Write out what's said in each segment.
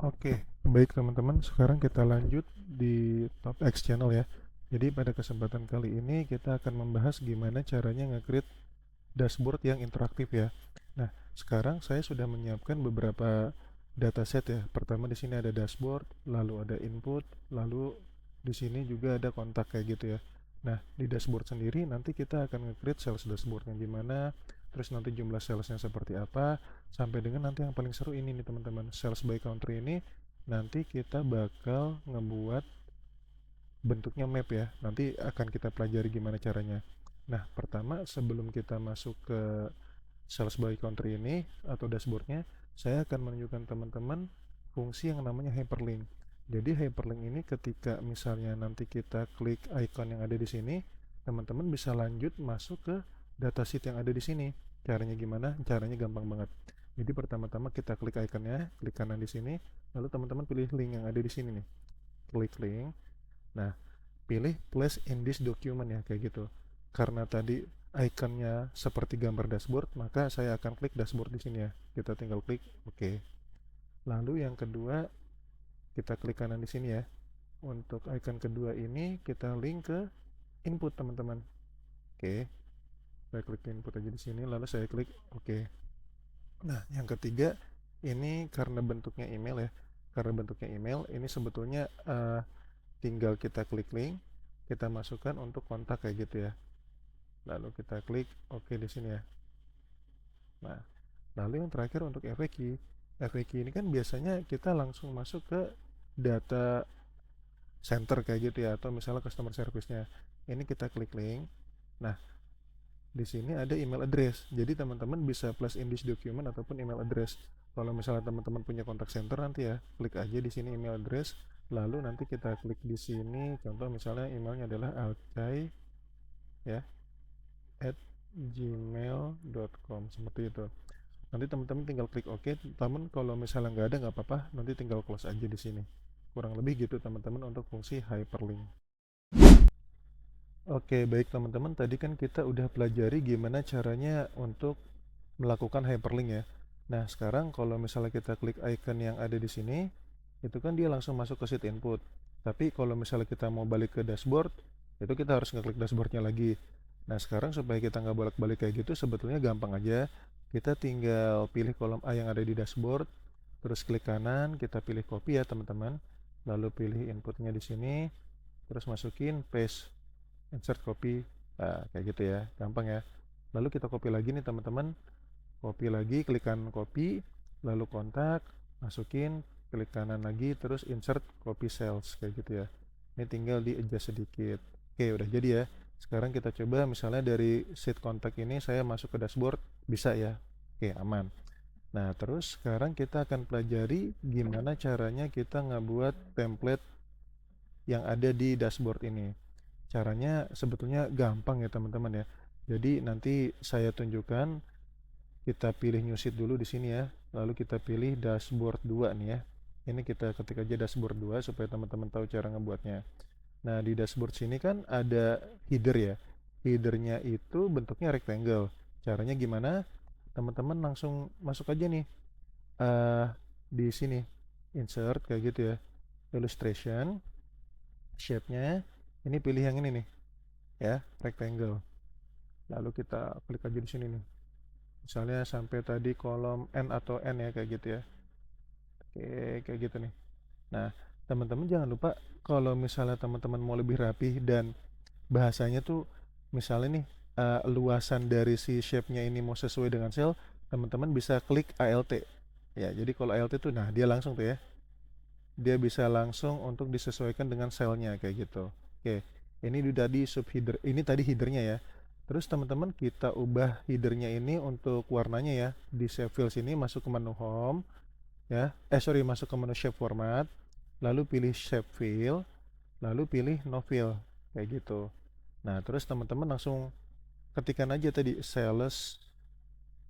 Oke, baik teman-teman, sekarang kita lanjut di Top X Channel ya. Jadi pada kesempatan kali ini kita akan membahas gimana caranya nge-create dashboard yang interaktif ya. Nah, sekarang saya sudah menyiapkan beberapa dataset ya. Pertama di sini ada dashboard, lalu ada input, lalu di sini juga ada kontak kayak gitu ya. Nah, di dashboard sendiri nanti kita akan nge-create sales dashboardnya gimana, terus nanti jumlah salesnya seperti apa, sampai dengan nanti yang paling seru ini nih teman-teman, sales by country ini nanti kita bakal ngebuat bentuknya map ya. Nanti akan kita pelajari gimana caranya. Nah, pertama sebelum kita masuk ke sales by country ini atau dashboardnya, saya akan menunjukkan teman-teman fungsi yang namanya hyperlink. Jadi hyperlink ini ketika misalnya nanti kita klik icon yang ada di sini, teman-teman bisa lanjut masuk ke datasheet yang ada di sini. Caranya gimana? Caranya gampang banget. Jadi pertama-tama kita klik iconnya, klik kanan di sini, lalu teman-teman pilih link yang ada di sini nih. Klik link. Nah, pilih place in this document ya, kayak gitu. Karena tadi ikonnya seperti gambar dashboard, maka saya akan klik dashboard di sini ya. Kita tinggal klik oke. Lalu yang kedua, kita klik kanan di sini ya. Untuk icon kedua ini kita link ke input teman-teman. Oke. Saya klik input aja di sini, lalu saya klik oke. Nah, yang ketiga ini karena bentuknya email ya. Karena bentuknya email, ini sebetulnya tinggal kita klik link, kita masukkan untuk kontak kayak gitu ya. Lalu kita klik oke di sini ya. Nah, lalu yang terakhir untuk FAQ. FAQ ini kan biasanya kita langsung masuk ke data center kayak gitu ya, atau misalnya customer service-nya. Ini kita klik link. Nah, di sini ada email address. Jadi teman-teman bisa plus in this document ataupun email address. Kalau misalnya teman-teman punya kontak center nanti ya, klik aja di sini email address. Lalu nanti kita klik di sini. Contoh misalnya emailnya adalah alcai ya at gmail.com seperti itu. Nanti teman-teman tinggal klik OK. Namun kalau misalnya nggak ada nggak apa-apa, nanti tinggal close aja di sini. Kurang lebih gitu teman-teman untuk fungsi hyperlink. Oke, baik teman-teman. Tadi kan kita udah pelajari gimana caranya untuk melakukan hyperlink ya. Nah, sekarang kalau misalnya kita klik icon yang ada di sini, itu kan dia langsung masuk ke sheet input. Tapi kalau misalnya kita mau balik ke dashboard, itu kita harus ngeklik dashboardnya lagi. Nah, sekarang supaya kita nggak bolak-balik kayak gitu, sebetulnya gampang aja. Kita tinggal pilih kolom A yang ada di dashboard, terus klik kanan, kita pilih copy ya teman-teman. Lalu pilih inputnya di sini, terus masukin paste, insert copy. Nah, kayak gitu ya, gampang ya. Lalu kita copy lagi nih teman-teman, copy lagi, klik kanan copy, lalu kontak, masukin, klik kanan lagi, terus insert copy cells kayak gitu ya. Ini tinggal di adjust sedikit. Oke, udah jadi ya. Sekarang kita coba misalnya dari sheet kontak ini saya masuk ke dashboard, bisa ya. Oke, aman. Nah, terus sekarang kita akan pelajari gimana caranya kita ngebuat template yang ada di dashboard ini. Caranya sebetulnya gampang ya teman-teman ya. Jadi nanti saya tunjukkan, kita pilih new sheet dulu di sini ya. Lalu kita pilih dashboard 2 nih ya. Ini kita ketik aja dashboard 2 supaya teman-teman tahu cara ngebuatnya. Nah, di dashboard sini kan ada header ya. Headernya itu bentuknya rectangle. Caranya gimana? Teman-teman langsung masuk aja nih eh di sini. Insert kayak gitu ya. Illustration, shape-nya. Ini pilih yang ini nih ya, rectangle. Lalu kita klik aja di sini nih. Misalnya sampai tadi kolom N atau N ya kayak gitu ya. Oke, kayak gitu nih. Nah, teman-teman jangan lupa kalau misalnya teman-teman mau lebih rapi dan bahasanya tuh misalnya nih luasan dari si shape-nya ini mau sesuai dengan sel, teman-teman bisa klik ALT. Ya, jadi kalau ALT tuh nah dia langsung tuh ya. Dia bisa langsung untuk disesuaikan dengan selnya kayak gitu. Oke, ini udah di subheader. Ini tadi headernya ya. Terus teman-teman kita ubah headernya ini untuk warnanya ya. Di save files ini masuk ke menu home ya. Sorry, masuk ke menu shape format, lalu pilih shape fill, lalu pilih no fill kayak gitu. Nah, terus teman-teman langsung ketikkan aja tadi sales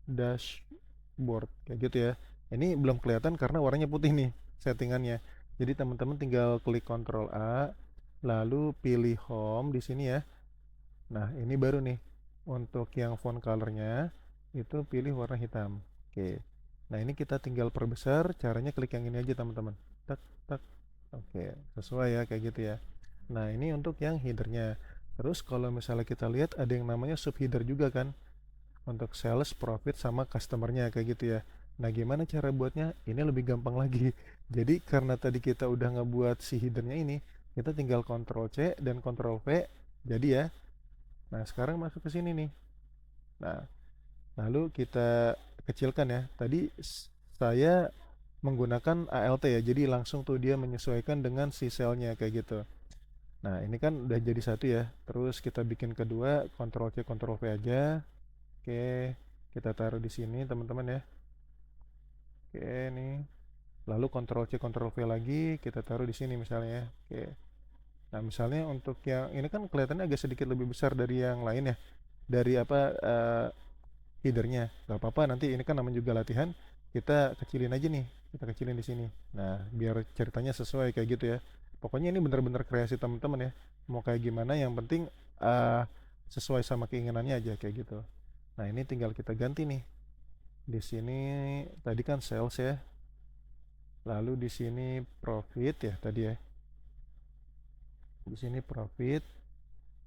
dashboard kayak gitu ya. Ini belum kelihatan karena warnanya putih nih settingannya. Jadi teman-teman tinggal klik Ctrl A, lalu pilih home di sini ya. Nah, ini baru nih untuk yang font colornya itu pilih warna hitam. Oke. Nah, ini kita tinggal perbesar, caranya klik yang ini aja teman-teman. Tak, tak. Oke, sesuai ya kayak gitu ya. Nah, ini untuk yang headernya. Terus kalau misalnya kita lihat ada yang namanya subheader juga kan, untuk sales, profit, sama customernya kayak gitu ya. Nah, gimana cara buatnya? Ini lebih gampang lagi. Jadi karena tadi kita udah ngebuat si headernya ini, kita tinggal Ctrl C dan Ctrl V. Jadi ya. Nah, sekarang masuk ke sini nih. Nah, lalu kita kecilkan ya. Tadi saya menggunakan ALT ya. Jadi langsung tuh dia menyesuaikan dengan si selnya kayak gitu. Nah, ini kan udah jadi satu ya. Terus kita bikin kedua, Ctrl C, Ctrl V aja. Oke, kita taruh di sini teman-teman ya. Oke, nih. Lalu Ctrl C, Ctrl V lagi, kita taruh di sini misalnya ya. Oke. Nah, misalnya untuk yang ini kan kelihatannya agak sedikit lebih besar dari yang lain ya. Dari apa headernya. Gak apa-apa, nanti ini kan namanya juga latihan. Kita kecilin aja nih. Kita kecilin di sini. Nah, biar ceritanya sesuai kayak gitu ya. Pokoknya ini bener-bener kreasi teman-teman ya. Mau kayak gimana, yang penting uh, sesuai sama keinginannya aja kayak gitu. Nah, ini tinggal kita ganti nih. Di sini tadi kan sales ya. Lalu di sini profit ya tadi ya. Di sini profit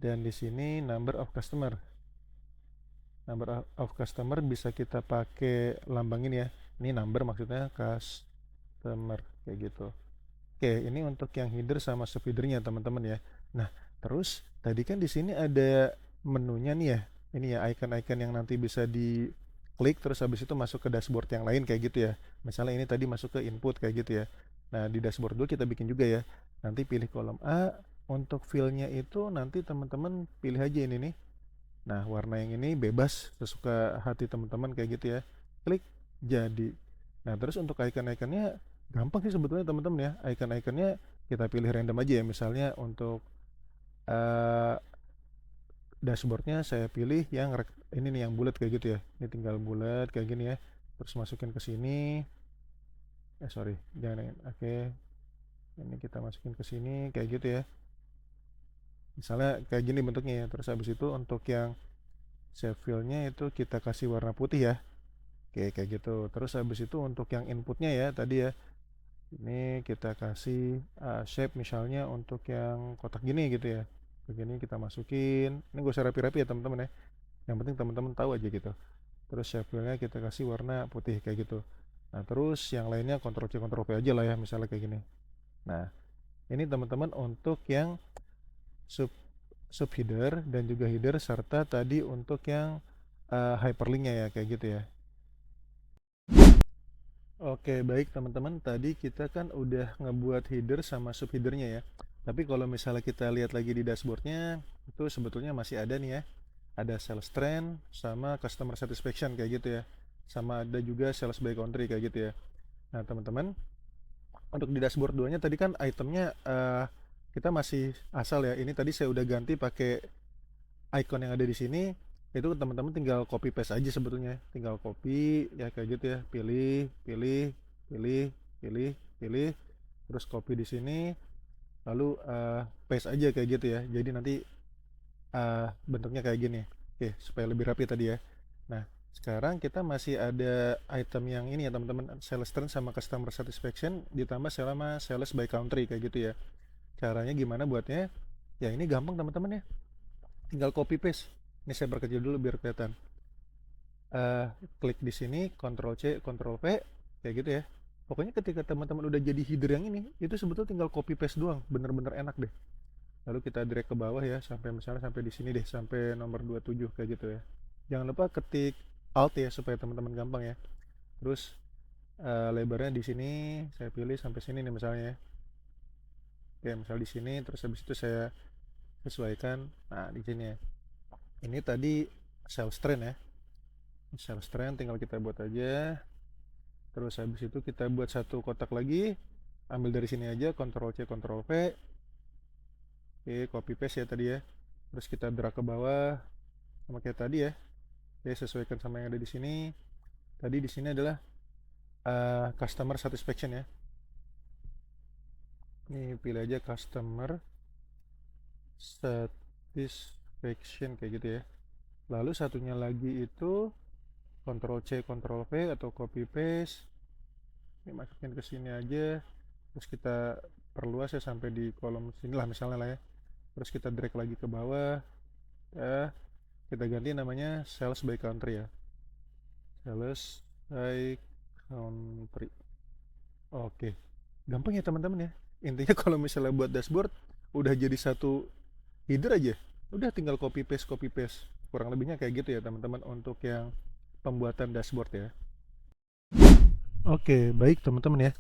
dan di sini number of customer. Number of customer bisa kita pakai lambangin ya. Ini number maksudnya customer kayak gitu. Oke, ini untuk yang header sama subheadernya teman-teman ya. Nah, terus tadi kan di sini ada menunya nih ya. Ini ya icon-icon yang nanti bisa diklik terus habis itu masuk ke dashboard yang lain kayak gitu ya. Misalnya ini tadi masuk ke input kayak gitu ya. Nah, di dashboard dulu kita bikin juga ya. Nanti pilih kolom A, untuk fill-nya itu nanti teman-teman pilih aja ini nih. Nah, warna yang ini bebas sesuka hati teman-teman kayak gitu ya. Klik jadi. Nah, terus untuk icon-iconnya gampang sih sebetulnya teman-teman ya. Icon-iconnya kita pilih random aja ya. Misalnya untuk uh, dashboardnya saya pilih yang ini nih yang bulat kayak gitu ya. Ini tinggal bulat kayak gini ya. Terus masukin ke sini. Sorry, jangan yang oke. Ini kita masukin ke sini kayak gitu ya. Misalnya kayak gini bentuknya ya. Terus habis itu untuk yang save fill-nya itu kita kasih warna putih ya. Oke, kayak gitu. Terus habis itu untuk yang inputnya ya tadi ya, ini kita kasih shape misalnya untuk yang kotak gini gitu ya. Begini kita masukin. Ini gak usah rapi-rapi ya teman-teman ya. Yang penting teman-teman tahu aja gitu. Terus shape-nya kita kasih warna putih kayak gitu. Nah, terus yang lainnya Ctrl C Ctrl V aja lah ya, misalnya kayak gini. Nah, ini teman-teman untuk yang sub sub header dan juga header serta tadi untuk yang hyperlinknya ya kayak gitu ya. Oke, baik teman-teman. Tadi kita kan udah ngebuat header sama subheadernya ya. Tapi kalau misalnya kita lihat lagi di dashboardnya, itu sebetulnya masih ada nih ya. Ada sales trend sama customer satisfaction kayak gitu ya. Sama ada juga sales by country kayak gitu ya. Nah, teman-teman, untuk di dashboard duanya tadi kan itemnya kita masih asal ya. Ini tadi saya udah ganti pakai icon yang ada di sini. Itu teman-teman tinggal copy paste aja sebetulnya. Tinggal copy ya kayak gitu ya. Pilih, pilih, pilih, pilih, pilih. Terus copy di sini. Lalu paste aja kayak gitu ya. Jadi nanti bentuknya kayak gini. Oke, supaya lebih rapi tadi ya. Nah, sekarang kita masih ada item yang ini ya teman-teman, sales trend sama customer satisfaction ditambah sama sales by country kayak gitu ya. Caranya gimana buatnya? Ya ini gampang teman-teman ya. Tinggal copy paste. Ini saya perkecil dulu biar kelihatan. eh Klik di sini, Ctrl C, Ctrl V, kayak gitu ya. Pokoknya ketika teman-teman udah jadi header yang ini, itu sebetulnya tinggal copy paste doang, bener-bener enak deh. Lalu kita drag ke bawah ya, sampai misalnya sampai di sini deh, sampai nomor 27 kayak gitu ya. Jangan lupa ketik Alt ya supaya teman-teman gampang ya. Terus lebarnya di sini saya pilih sampai sini nih misalnya ya. Oke, misal di sini, terus habis itu saya sesuaikan. Nah, di sini ya. Ini tadi sales trend ya. Sales trend tinggal kita buat aja. Terus habis itu kita buat satu kotak lagi, ambil dari sini aja, Ctrl C Ctrl V. Oke, copy paste ya tadi ya. Terus kita drag ke bawah sama kayak tadi ya. Oke, sesuaikan sama yang ada di sini. Tadi di sini adalah customer satisfaction ya. Ini pilih aja customer satisfaction kayak gitu ya. Lalu satunya lagi itu Ctrl C, Ctrl V atau copy paste. Ini masukin ke sini aja. Terus kita perluas ya sampai di kolom sini lah misalnya lah ya. Terus kita drag lagi ke bawah. Ya, kita ganti namanya sales by country ya. Sales by country. Oke. Gampang ya teman-teman ya. Intinya kalau misalnya buat dashboard udah jadi satu header aja. Udah tinggal copy paste copy paste. Kurang lebihnya kayak gitu ya teman-teman untuk yang pembuatan dashboard ya. Oke, baik teman-teman ya.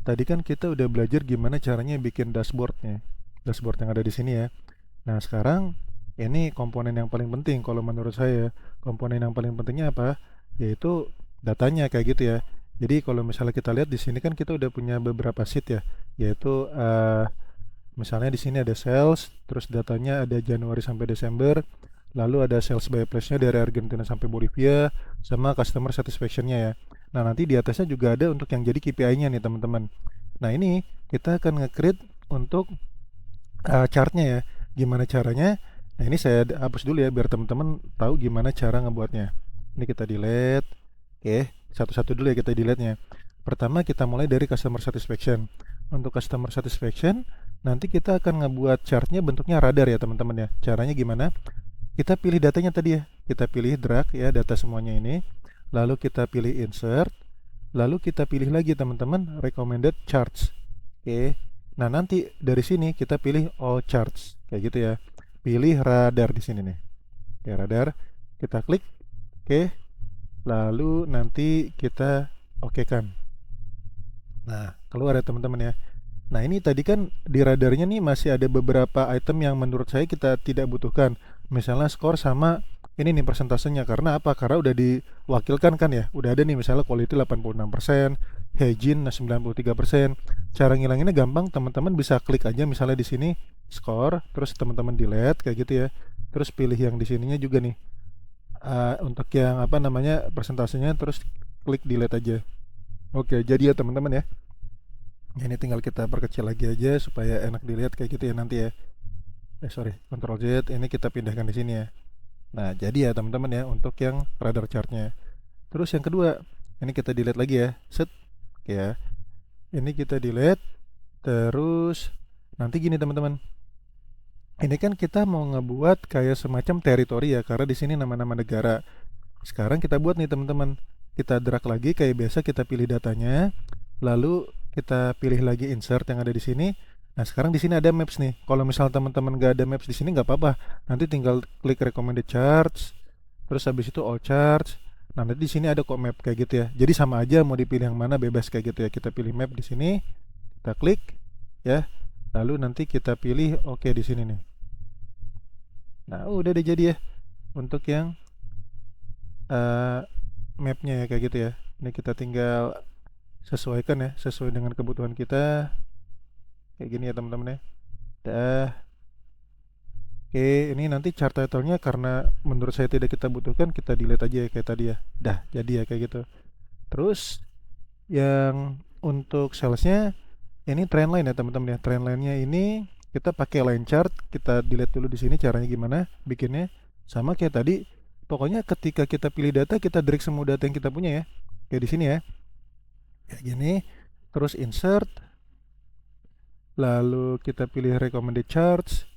Tadi kan kita udah belajar gimana caranya bikin dashboardnya. Dashboard yang ada di sini ya. Nah, sekarang ini komponen yang paling penting kalau menurut saya. Komponen yang paling pentingnya apa? Yaitu datanya kayak gitu ya. Jadi kalau misalnya kita lihat di sini kan kita udah punya beberapa sheet ya, yaitu misalnya di sini ada sales, terus datanya ada Januari sampai Desember, lalu ada sales by place-nya dari Argentina sampai Bolivia, sama customer satisfaction-nya ya. Nah, nanti di atasnya juga ada untuk yang jadi KPI-nya nih teman-teman. Nah, ini kita akan nge-create untuk chart-nya ya. Gimana caranya? Nah, ini saya hapus dulu ya biar teman-teman tahu gimana cara ngebuatnya. Ini kita delete. Oke, satu-satu dulu ya kita delete-nya. Pertama kita mulai dari customer satisfaction. Untuk customer satisfaction, nanti kita akan ngebuat chart-nya bentuknya radar ya teman-teman ya. Caranya gimana? Kita pilih datanya tadi ya. Kita pilih drag ya data semuanya ini. Lalu kita pilih insert. Lalu kita pilih lagi teman-teman recommended charts. Oke. Nah, nanti dari sini kita pilih all charts kayak gitu ya. Pilih radar di sini nih. Oke, radar. Kita klik. Oke. Lalu nanti kita okekan. Nah, keluar ya teman-teman ya. Nah, ini tadi kan di radarnya nih masih ada beberapa item yang menurut saya kita tidak butuhkan. Misalnya skor sama ini nih persentasenya. Karena apa? Karena udah diwakilkan kan ya. Udah ada nih misalnya quality 86%, hygiene 93%. Cara ngilanginnya gampang, teman-teman bisa klik aja misalnya di sini skor, terus teman-teman delete kayak gitu ya. Terus pilih yang di sininya juga nih. Untuk yang apa namanya persentasenya, terus klik delete aja. Oke, jadi ya teman-teman ya. Ini tinggal kita perkecil lagi aja supaya enak dilihat kayak gitu ya nanti ya. Sorry, Ctrl Z, ini kita pindahkan di sini ya. Nah, jadi ya teman-teman ya untuk yang radar chartnya. Terus yang kedua, ini kita delete lagi ya. Set, ya. Ini kita delete. Terus nanti gini teman-teman. Ini kan kita mau ngebuat kayak semacam teritori ya, karena di sini nama-nama negara. Sekarang kita buat nih teman-teman. Kita drag lagi kayak biasa, kita pilih datanya. Lalu kita pilih lagi insert yang ada di sini. Nah, sekarang di sini ada maps nih. Kalau misal teman-teman nggak ada maps di sini nggak apa-apa. Nanti tinggal klik recommended charts. Terus habis itu all charts. Nah, nanti di sini ada kok map kayak gitu ya. Jadi sama aja mau dipilih yang mana bebas kayak gitu ya. Kita pilih map di sini. Kita klik ya. Lalu nanti kita pilih oke di sini nih. Nah, udah deh jadi ya untuk yang mapnya ya kayak gitu ya. Ini kita tinggal sesuaikan ya sesuai dengan kebutuhan kita kayak gini ya teman-teman ya. Dah. Oke, ini nanti chart title-nya karena menurut saya tidak kita butuhkan, kita delete aja ya kayak tadi ya. Dah, jadi ya kayak gitu. Terus yang untuk salesnya ini trendline ya teman-teman ya. Trendline-nya ini kita pakai line chart, kita delete dulu di sini caranya gimana bikinnya. Sama kayak tadi, pokoknya ketika kita pilih data kita drag semua data yang kita punya ya. Kayak di sini ya. Kayak gini, terus insert, lalu kita pilih recommended charts,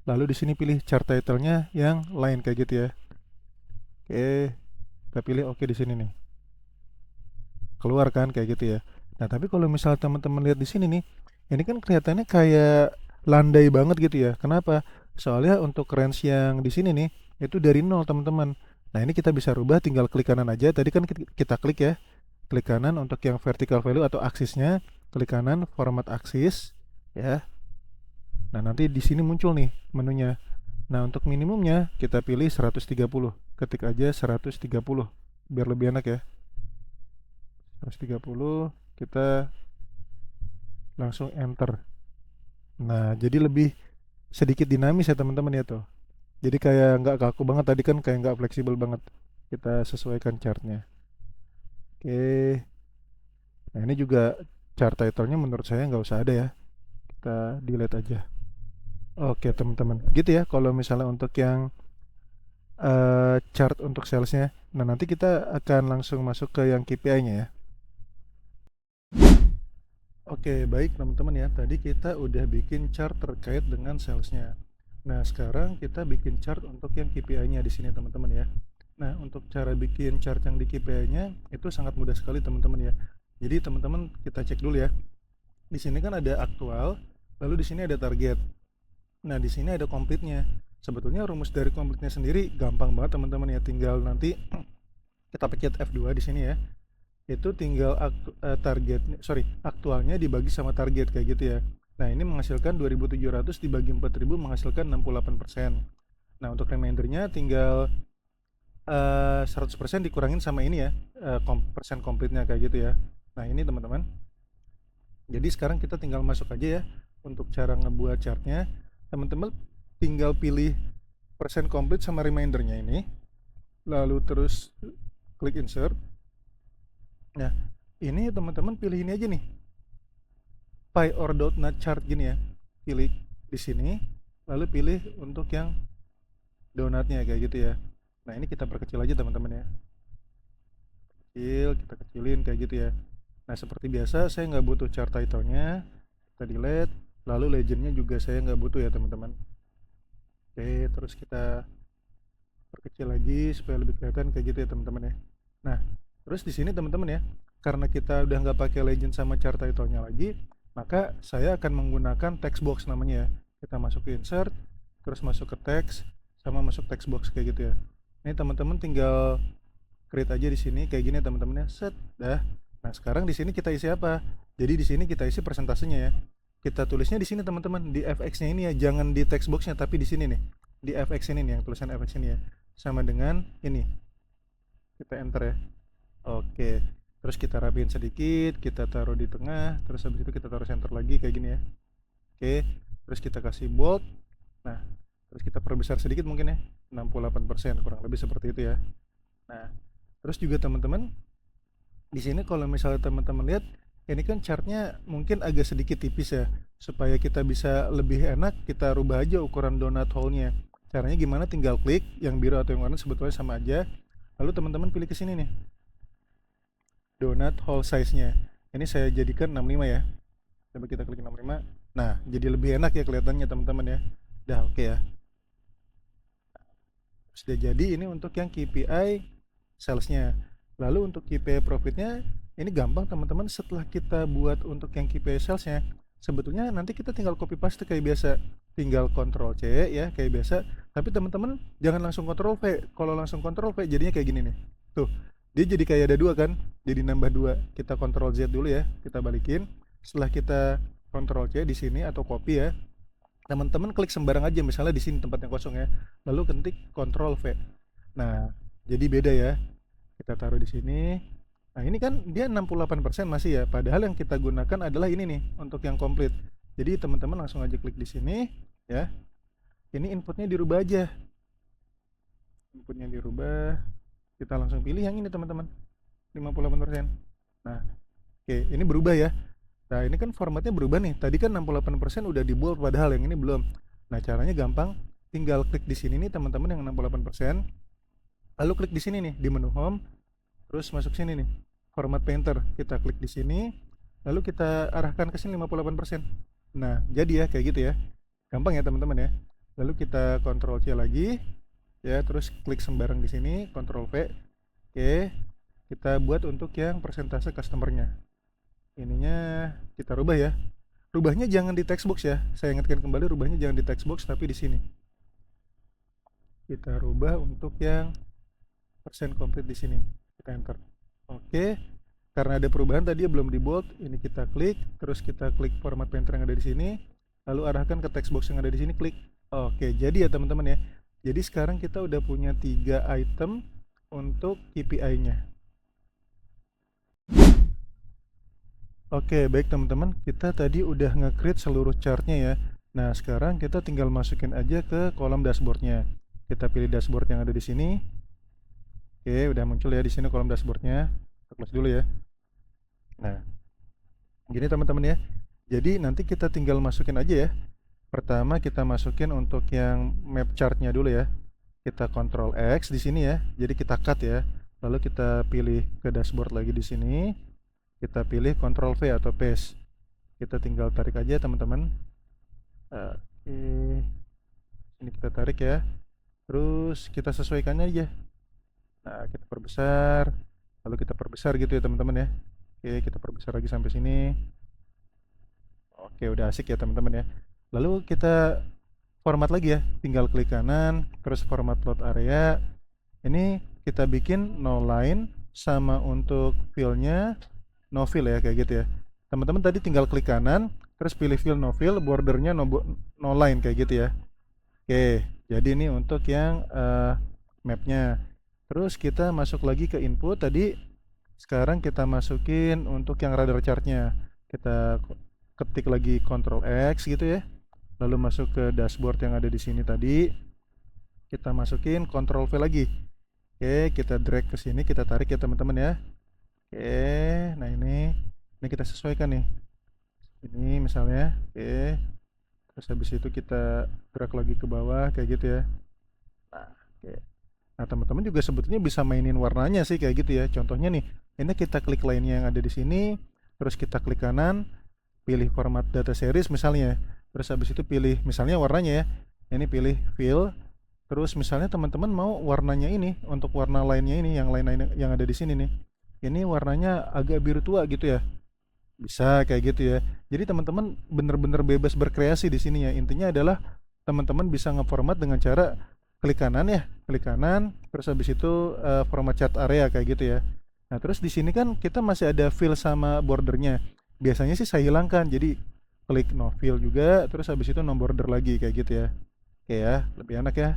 lalu di sini pilih chart title-nya yang line kayak gitu ya. Oke, kita pilih oke di sini nih. Keluar kan kayak gitu ya. Nah, tapi kalau misal teman-teman lihat di sini nih, ini kan kelihatannya kayak landai banget gitu ya. Kenapa? Soalnya untuk range yang di sini nih itu dari 0 teman-teman. Nah, ini kita bisa rubah, tinggal klik kanan aja. Tadi kan kita klik ya. Klik kanan untuk yang vertical value atau aksisnya, klik kanan format aksis ya. Nah, nanti di sini muncul nih menunya. Nah, untuk minimumnya kita pilih 130. Ketik aja 130 biar lebih enak ya. 130, kita langsung enter. Nah, jadi lebih sedikit dinamis ya teman-teman ya tuh. Jadi kayak nggak kaku banget, tadi kan kayak nggak fleksibel banget. Kita sesuaikan chartnya. Oke. Nah, ini juga chart title-nya menurut saya nggak usah ada ya. Kita delete aja. Oke teman-teman, gitu ya kalau misalnya untuk yang chart untuk salesnya. Nah, nanti kita akan langsung masuk ke yang KPI-nya ya. Oke, baik teman-teman ya. Tadi kita udah bikin chart terkait dengan salesnya. Nah, sekarang kita bikin chart untuk yang KPI-nya di sini teman-teman ya. Nah, untuk cara bikin chart yang di KPI-nya itu sangat mudah sekali teman-teman ya. Jadi teman-teman kita cek dulu ya. Di sini kan ada aktual, lalu di sini ada target. Nah, di sini ada komplitnya. Sebetulnya rumus dari komplitnya sendiri gampang banget teman-teman ya. Tinggal nanti kita pencet F2 di sini ya. Itu tinggal aktualnya dibagi sama target kayak gitu ya. Nah, ini menghasilkan 2700 dibagi 4000 menghasilkan 68%. Nah, untuk remindernya tinggal 100% dikurangin sama ini ya, persen komplitnya kayak gitu ya. Nah, ini teman-teman. Jadi sekarang kita tinggal masuk aja ya untuk cara ngebuat chartnya. Teman-teman tinggal pilih persen komplit sama remindernya ini. Lalu terus klik insert. Nah, ini teman-teman pilih ini aja nih, pie or donut chart gini ya. Pilih di sini, lalu pilih untuk yang donatnya kayak gitu ya. Nah, ini kita perkecil aja teman-teman ya. Kita kecilin kayak gitu ya. Nah, seperti biasa saya nggak butuh chart title-nya, kita delete. Lalu legendnya juga saya nggak butuh ya teman-teman. Oke, terus kita perkecil lagi supaya lebih kelihatan kayak gitu ya teman-teman ya. Nah, terus di sini teman-teman ya, karena kita udah nggak pakai legend sama chart title-nya lagi, maka saya akan menggunakan text box namanya ya. Kita masuk ke insert, terus masuk ke text, sama masuk text box kayak gitu ya. Ini teman-teman tinggal create aja di sini kayak gini teman-teman ya. Set, dah. Nah, sekarang di sini kita isi apa? Jadi di sini kita isi persentasenya ya. Kita tulisnya di sini teman-teman, di fx-nya ini ya, jangan di text box-nya tapi di sini nih. Di fx ini nih, yang tulisan fx ini ya. Sama dengan ini. Kita enter ya. Oke, terus kita rapiin sedikit, kita taruh di tengah, terus habis itu kita taruh center lagi kayak gini ya. Oke, terus kita kasih bold. Nah, terus kita perbesar sedikit mungkin ya, 68%, kurang lebih seperti itu ya. Nah, terus juga teman-teman di sini kalau misalnya teman-teman lihat, ini kan chartnya mungkin agak sedikit tipis ya. Supaya kita bisa lebih enak, kita rubah aja ukuran donut hole-nya. Caranya gimana? Tinggal klik yang biru atau yang warna sebetulnya sama aja. Lalu teman-teman pilih ke sini nih, donut hole size-nya. Ini saya jadikan 65 ya. Coba kita klik 65. Nah, jadi lebih enak ya kelihatannya teman-teman ya. Dah oke ya. Sudah jadi ini untuk yang KPI sales-nya. Lalu untuk KPI profitnya ini gampang teman-teman. Setelah kita buat untuk yang KPI sales-nya, sebetulnya nanti kita tinggal copy paste kayak biasa. Tinggal Ctrl C ya kayak biasa. Tapi teman-teman jangan langsung Ctrl V. Kalau langsung Ctrl V jadinya kayak gini nih. Tuh, dia jadi kayak ada dua kan, jadi nambah dua. Kita Ctrl Z dulu ya, kita balikin. Setelah kita Ctrl C di sini atau copy ya, teman-teman klik sembarang aja, misalnya di sini tempat yang kosong ya, lalu ketik Ctrl V. Nah, jadi beda ya. Kita taruh di sini. Nah, ini kan dia 68% masih ya, padahal yang kita gunakan adalah ini nih untuk yang komplit. Jadi teman-teman langsung aja klik di sini ya. Ini inputnya dirubah aja. Inputnya dirubah. Kita langsung pilih yang ini teman-teman, 58%. Nah, oke, ini berubah ya. Nah, ini kan formatnya berubah nih. Tadi kan 68% udah di bold, padahal yang ini belum. Nah, caranya gampang. Tinggal klik di sini nih teman-teman yang 68%. Lalu klik di sini nih di menu home. Terus masuk sini nih, format painter. Kita klik di sini. Lalu kita arahkan ke sini 58%. Nah, jadi ya kayak gitu ya. Gampang ya teman-teman ya. Lalu kita Ctrl C lagi. Ya, terus klik sembarang di sini, Ctrl V. Oke, kita buat untuk yang persentase customernya. Ininya kita rubah ya. Rubahnya jangan di text box ya. Saya ingatkan kembali, rubahnya jangan di text box tapi di sini. Kita rubah untuk yang persen komplit di sini. Kita enter. Oke. Karena ada perubahan tadi belum di bold, ini kita klik, terus kita klik format painter yang ada di sini, lalu arahkan ke text box yang ada di sini, klik. Oke, jadi ya teman-teman ya. Jadi sekarang kita udah punya 3 item untuk KPI-nya. Oke, baik teman-teman, kita tadi udah nge-create seluruh chartnya ya. Nah, sekarang kita tinggal masukin aja ke kolom dashboardnya. Kita pilih dashboard yang ada di sini. Oke, udah muncul ya di sini kolom dashboardnya. Kita close dulu ya. Nah, gini teman-teman ya. Jadi nanti kita tinggal masukin aja ya. Pertama kita masukin untuk yang map chartnya dulu ya. kita Ctrl X di sini ya. Jadi kita cut ya. Lalu kita pilih ke dashboard lagi di sini. Kita pilih Ctrl V atau paste. Kita tinggal tarik aja teman-teman. Oke. Ini kita tarik ya. Terus kita sesuaikannya aja. Nah, kita perbesar. Lalu kita perbesar gitu ya teman-teman ya. Oke, kita perbesar lagi sampai sini. Oke, udah asik ya teman-teman ya. Lalu kita format lagi ya, tinggal klik kanan, terus format load area. Ini kita bikin no line, sama untuk fill-nya no fill ya, kayak gitu ya. Teman-teman tadi tinggal klik kanan, terus pilih fill no fill, bordernya no line kayak gitu ya. Oke, jadi ini untuk yang mapnya. Terus kita masuk lagi ke input tadi. Sekarang kita masukin untuk yang radar chartnya. Kita ketik lagi Ctrl X gitu ya. Lalu masuk ke dashboard yang ada di sini tadi. Kita masukin Ctrl V lagi. Oke, kita drag ke sini, kita tarik ya teman-teman ya. Oke, nah ini kita sesuaikan nih. Ini misalnya, oke. Terus habis itu kita drag lagi ke bawah kayak gitu ya. Nah, oke. Nah, teman-teman juga sebetulnya bisa mainin warnanya sih kayak gitu ya. Contohnya nih, ini kita klik lainnya yang ada di sini, terus kita klik kanan, pilih format data series misalnya. Terus habis itu pilih misalnya warnanya ya. Ini pilih fill. Terus misalnya teman-teman mau warnanya ini untuk warna lainnya ini yang lain yang ada di sini nih. Ini warnanya agak biru tua gitu ya. Bisa kayak gitu ya. Jadi teman-teman bener-bener bebas berkreasi di sini ya. Intinya adalah teman-teman bisa ngeformat dengan cara klik kanan ya, klik kanan, terus habis itu format chart area kayak gitu ya. Nah, terus di sini kan kita masih ada fill sama bordernya. Biasanya sih saya hilangkan. Jadi klik no fill juga, terus habis itu no border lagi kayak gitu ya. Oke ya, lebih enak ya.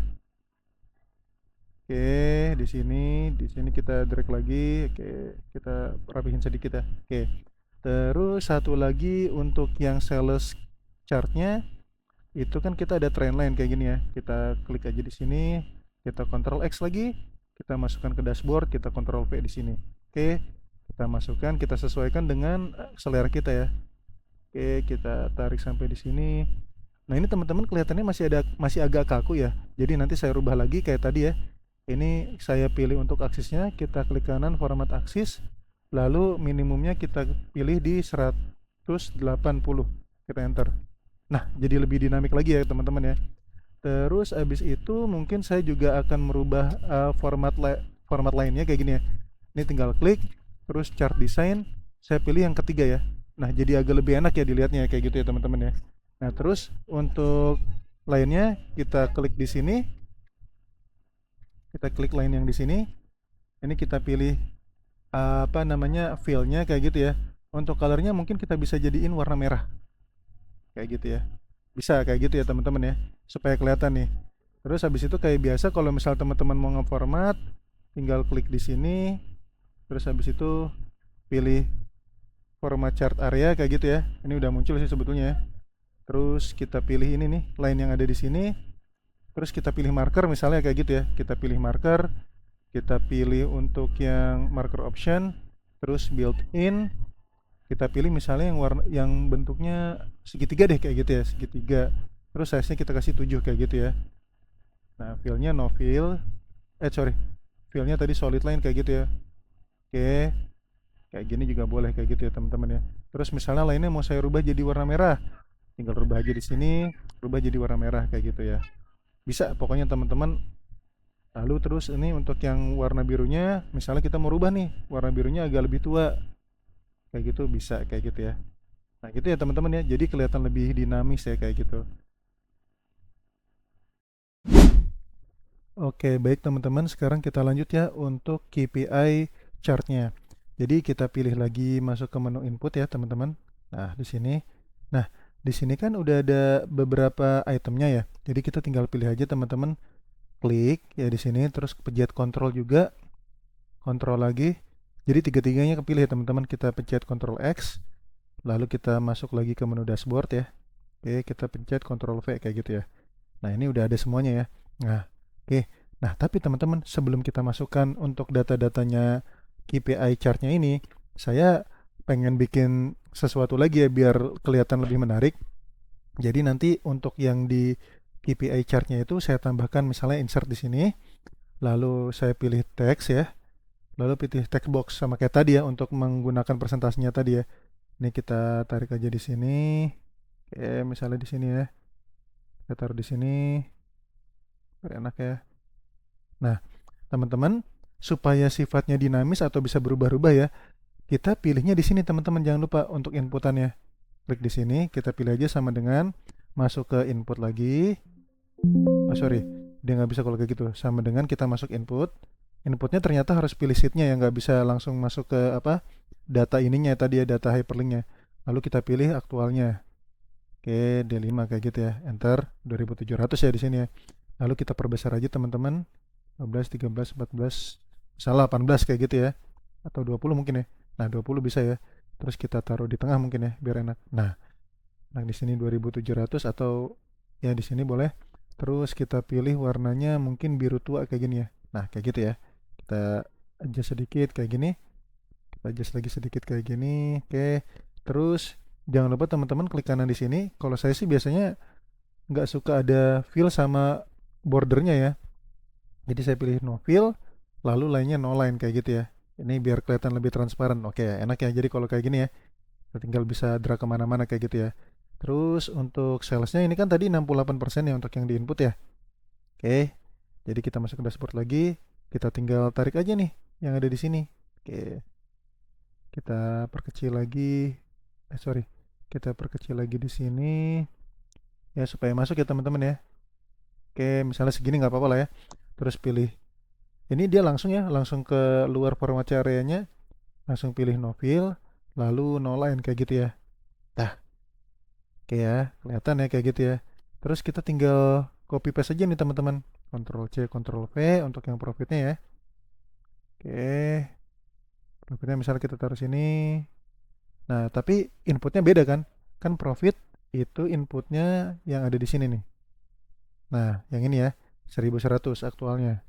Oke, di sini kita drag lagi. Oke, kita rapihin sedikit ya. Oke. Terus satu lagi untuk yang sales chartnya itu kan kita ada trend line kayak gini ya. Kita klik aja di sini, kita Ctrl X lagi, kita masukkan ke dashboard, kita Ctrl V di sini. Oke, kita masukkan, kita sesuaikan dengan selera kita ya. Oke, kita tarik sampai di sini. Nah, ini teman-teman kelihatannya masih agak kaku ya. Jadi nanti saya rubah lagi kayak tadi ya. Ini saya pilih untuk aksisnya, kita klik kanan format aksis, lalu minimumnya kita pilih di 180. Kita enter. Nah, jadi lebih dinamik lagi ya teman-teman ya. Terus abis itu mungkin saya juga akan merubah format lainnya kayak gini ya. Ini tinggal klik, terus chart design, saya pilih yang ketiga ya. Nah, jadi agak lebih enak ya dilihatnya kayak gitu ya teman-teman ya. Nah, terus untuk lainnya kita klik di sini. Kita klik line yang di sini. Ini kita pilih apa namanya fill-nya kayak gitu ya. Untuk colornya mungkin kita bisa jadiin warna merah. Kayak gitu ya. Bisa kayak gitu ya teman-teman ya. Supaya kelihatan nih. Terus habis itu kayak biasa kalau misal teman-teman mau ngeformat, tinggal klik di sini. Terus habis itu pilih format chart area kayak gitu ya. Ini udah muncul sih sebetulnya ya. Terus kita pilih ini nih, line yang ada di sini. Terus kita pilih marker misalnya kayak gitu ya. Kita pilih marker, kita pilih untuk yang marker option, terus built in. Kita pilih misalnya yang bentuknya segitiga deh kayak gitu ya, segitiga. Terus size-nya kita kasih 7 kayak gitu ya. Nah, fill-nya no fill. Fill-nya tadi solid line kayak gitu ya. Oke. Kayak gini juga boleh kayak gitu ya teman-teman ya. Terus misalnya lainnya mau saya rubah jadi warna merah. Tinggal rubah aja di sini, rubah jadi warna merah kayak gitu ya. Bisa pokoknya teman-teman. Lalu terus ini untuk yang warna birunya, misalnya kita mau rubah nih, warna birunya agak lebih tua. Kayak gitu bisa kayak gitu ya. Nah, gitu ya teman-teman ya. Jadi kelihatan lebih dinamis ya kayak gitu. Oke, baik teman-teman, sekarang kita lanjut ya untuk KPI chartnya. Jadi kita pilih lagi masuk ke menu input ya teman-teman. Nah, di sini. Nah, di sini kan udah ada beberapa itemnya ya. Jadi kita tinggal pilih aja teman-teman. Klik ya di sini, terus pencet Ctrl juga. Ctrl lagi. Jadi tiga-tiganya kepilih ya teman-teman. Kita pencet Ctrl X. Lalu kita masuk lagi ke menu dashboard ya. Oke, kita pencet Ctrl V kayak gitu ya. Nah, ini udah ada semuanya ya. Nah, oke. Nah, tapi teman-teman, sebelum kita masukkan untuk data-datanya KPI chartnya ini, saya pengen bikin sesuatu lagi ya biar kelihatan lebih menarik. Jadi nanti untuk yang di KPI chartnya itu saya tambahkan misalnya insert di sini, lalu saya pilih text ya, lalu pilih text box sama kayak tadi ya untuk menggunakan presentasinya tadi ya. Ini kita tarik aja di sini. Oke, misalnya di sini ya. Kita taruh di sini. Biar enak ya. Nah, teman-teman, supaya sifatnya dinamis atau bisa berubah-ubah ya, kita pilihnya di sini teman-teman, jangan lupa untuk inputannya. Klik di sini, kita pilih aja sama dengan masuk ke input lagi. Oh sorry, dia nggak bisa kalau kayak gitu. Sama dengan kita masuk input. Inputnya ternyata harus pilih sheetnya ya, nggak bisa langsung masuk ke apa data ininya tadi ya, data hyperlinknya. Lalu kita pilih aktualnya. Oke, D5 kayak gitu ya. Enter 2700 ya di sini ya. Lalu kita perbesar aja teman-teman. 12, 13, 14, salah 18 kayak gitu ya. Atau 20 mungkin ya. Nah, 20 bisa ya. Terus kita taruh di tengah mungkin ya, biar enak. Nah di sini 2700 atau ya di sini boleh. Terus kita pilih warnanya mungkin biru tua kayak gini ya. Nah, kayak gitu ya. Kita adjust sedikit kayak gini. Kita adjust lagi sedikit kayak gini. Oke. Terus jangan lupa teman-teman klik kanan di sini. Kalau saya sih biasanya nggak suka ada fill sama bordernya ya. Jadi saya pilih no fill, lalu lainnya no line kayak gitu ya. Ini biar kelihatan lebih transparan. Oke, enak ya. Jadi kalau kayak gini ya, kita tinggal bisa drag kemana-mana kayak gitu ya. Terus untuk salesnya ini kan tadi 68% ya untuk yang di input ya. Oke, jadi kita masuk ke dashboard lagi. Kita tinggal tarik aja nih yang ada di sini. Oke, kita perkecil lagi. Sorry, kita perkecil lagi di sini ya supaya masuk ya teman-teman ya. Oke, misalnya segini nggak apa-apa lah ya. Terus pilih. Ini dia langsung ya, langsung ke luar format area-nya. Langsung pilih no fill, lalu no line kayak gitu ya. Nah, oke ya, kelihatan ya kayak gitu ya. Terus kita tinggal copy paste aja nih teman-teman. Ctrl C, Ctrl V untuk yang profitnya ya. Oke, profitnya misalnya kita taruh sini. Nah, tapi inputnya beda kan? Kan profit itu inputnya yang ada di sini nih. Nah, yang ini ya, 1100 aktualnya.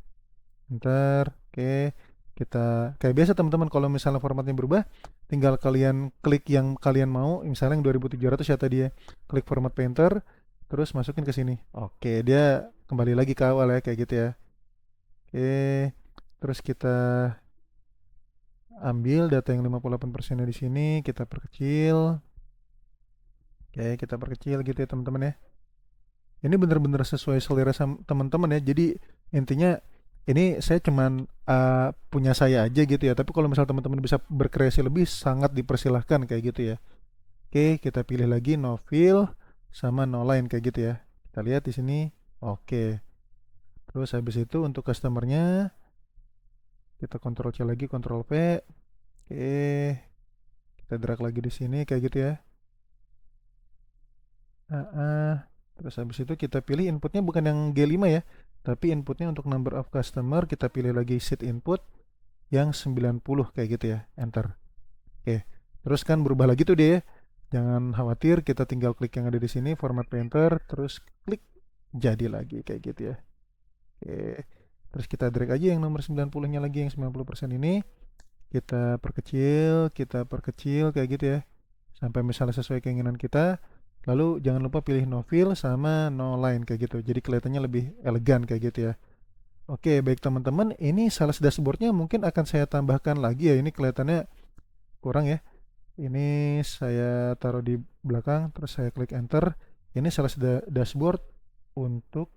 Ntar, oke, kita kayak biasa teman-teman kalau misalnya formatnya berubah, tinggal kalian klik yang kalian mau, misalnya yang 2700 ya tadi ya. Klik format painter, terus masukin ke sini. Oke, dia kembali lagi ke awal ya kayak gitu ya. Oke, terus kita ambil data yang 58%-nya di sini, kita perkecil. Oke, kita perkecil gitu ya teman-teman ya. Ini benar-benar sesuai selera teman-teman ya. Jadi intinya ini saya cuman punya saya aja gitu ya. Tapi kalau misal teman-teman bisa berkreasi lebih, sangat dipersilahkan kayak gitu ya. Oke, kita pilih lagi no fill sama no line kayak gitu ya. Kita lihat di sini. Oke. Terus habis itu untuk customernya kita Ctrl C lagi, Ctrl V. Oke, kita drag lagi di sini kayak gitu ya. Terus habis itu kita pilih inputnya bukan yang G5 ya, tapi inputnya untuk number of customer kita pilih lagi sheet input yang 90 kayak gitu ya, enter. Oke, terus kan berubah lagi tuh dia ya. Jangan khawatir, kita tinggal klik yang ada di sini, format painter, terus klik jadi lagi kayak gitu ya. Oke, terus kita drag aja yang nomor 90-nya lagi, yang 90% ini. Kita perkecil kayak gitu ya. Sampai misalnya sesuai keinginan kita. Lalu jangan lupa pilih no fill sama no line kayak gitu. Jadi kelihatannya lebih elegan kayak gitu ya. Oke, baik teman-teman, ini sales dashboardnya mungkin akan saya tambahkan lagi ya. Ini kelihatannya kurang ya. Ini saya taruh di belakang, terus saya klik enter. Ini sales dashboard untuk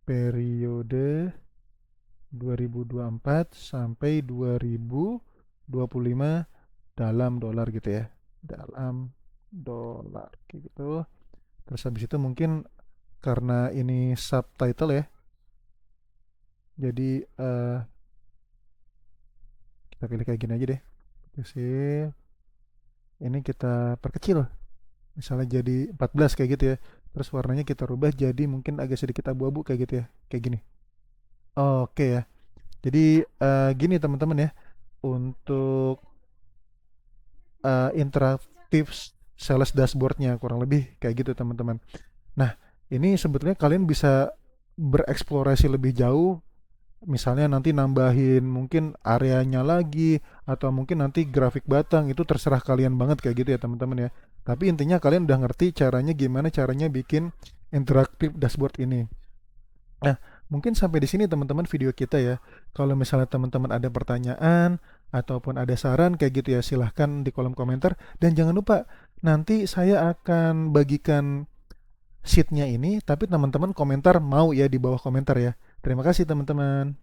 periode 2024 sampai 2025 dalam dolar gitu ya. Dalam dolar kayak gitu. Terus habis itu mungkin karena ini subtitle ya. Jadi kita pilih kayak gini aja deh. Kecil. Ini kita perkecil. Misalnya jadi 14 kayak gitu ya. Terus warnanya kita rubah jadi mungkin agak sedikit abu-abu kayak gitu ya. Kayak gini. Oke ya. Jadi gini teman-teman ya. Untuk interaktif sales dashboardnya kurang lebih kayak gitu teman-teman. Nah, ini sebetulnya kalian bisa bereksplorasi lebih jauh Misalnya nanti nambahin mungkin areanya lagi, atau mungkin nanti grafik batang, itu terserah kalian banget kayak gitu ya teman-teman ya. Tapi intinya kalian udah ngerti caranya, gimana caranya bikin interaktif dashboard ini. Nah, mungkin sampai di sini teman-teman video kita ya. Kalau misalnya teman-teman ada pertanyaan ataupun ada saran kayak gitu ya, silahkan di kolom komentar. Dan jangan lupa, nanti saya akan bagikan sheetnya ini, tapi teman-teman komentar mau ya di bawah komentar ya. Terima kasih teman-teman.